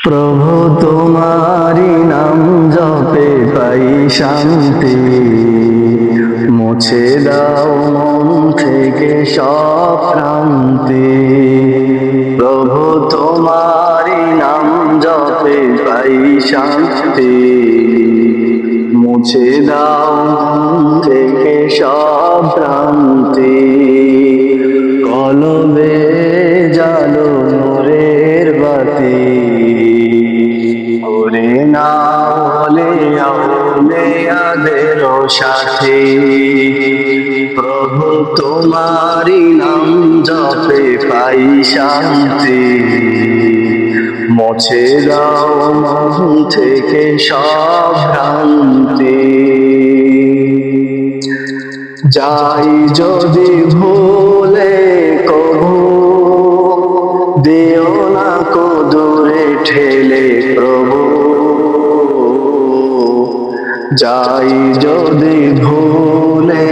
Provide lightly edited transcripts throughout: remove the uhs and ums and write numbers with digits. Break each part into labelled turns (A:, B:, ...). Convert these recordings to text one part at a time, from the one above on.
A: প্রভু তোমারি নাম জপে পাই শান্তি, মুছে দাও মন থেকে সব ভ্রান্তি। প্রভু তোমারি নাম জপে পাই শান্তি, মুছে দাও মন থেকে সব ভ্রান্তি। কলবে জালো নূরের বাতি, ওরে না বলে আউলিয়াদের সাথী। প্রভু তোমারি নাম জপে পাই শান্তি, মুছে দাও মন থেকে সব ভ্রান্তি। যাই যদি ভুলে কভু, দিও না কো দূরে ঠেলে প্রভু। যাই যদি ভুলে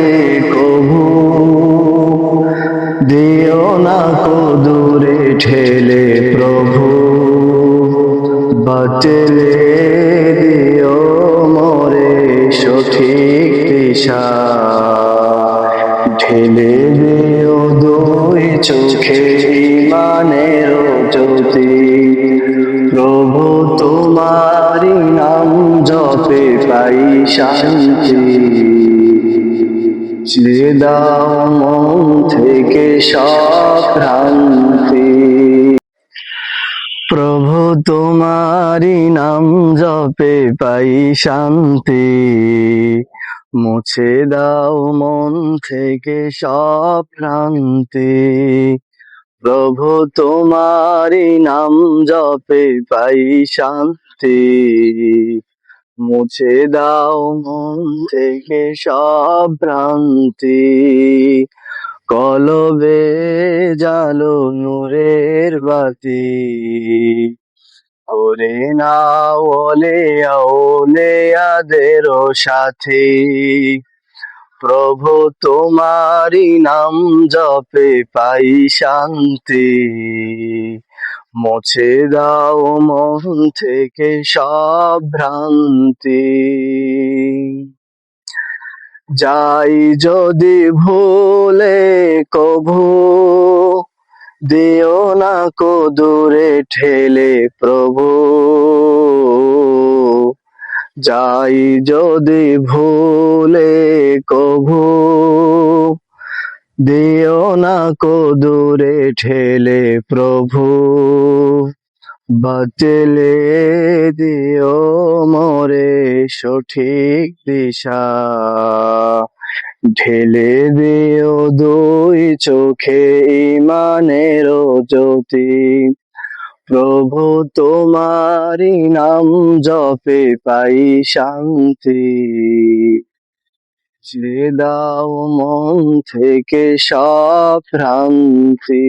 A: কভু, দিও না কো দূরে ঠেলে প্রভু। বাতলে দিও মোরে সঠিক দিশা, ঢেলে দিও দুই চোখে ইমানের জ্যোতি। প্রভু তোমারি নাম জপে পাই শান্তি, মুছে দাও মন থেকে সব ভ্রান্তি। প্রভু তোমারি নাম জপে পাই শান্তি, মুছে দাও মন থেকে সব ভ্রান্তি। প্রভু তোমারি নাম জপে পাই শান্তি, মুছে দাও মন থেকে সব ভ্রান্তি। কলবে জালো নূরের বাতি, ওরে না ওলে আউলিয়াদের সাথী। প্রভু তোমারি নাম জপে পাই শান্তি, মুছে দাও মন থেকে সব ভ্রান্তি। যাই যদি ভুলে কভু, দিও না কো দূরে ঠেলে প্রভু। যাই যদি ভুলে কভু, দিও না কো দূরে ঠেলে প্রভু। বাতলে দিও মোরে সঠিক দিশা, ঢেলে দিও দুই চোখে ইমানের জ্যোতি। প্রভু তোমারি নাম জপে পাই শান্তি, মুছে দাও মন থেকে সব ভ্রান্তি।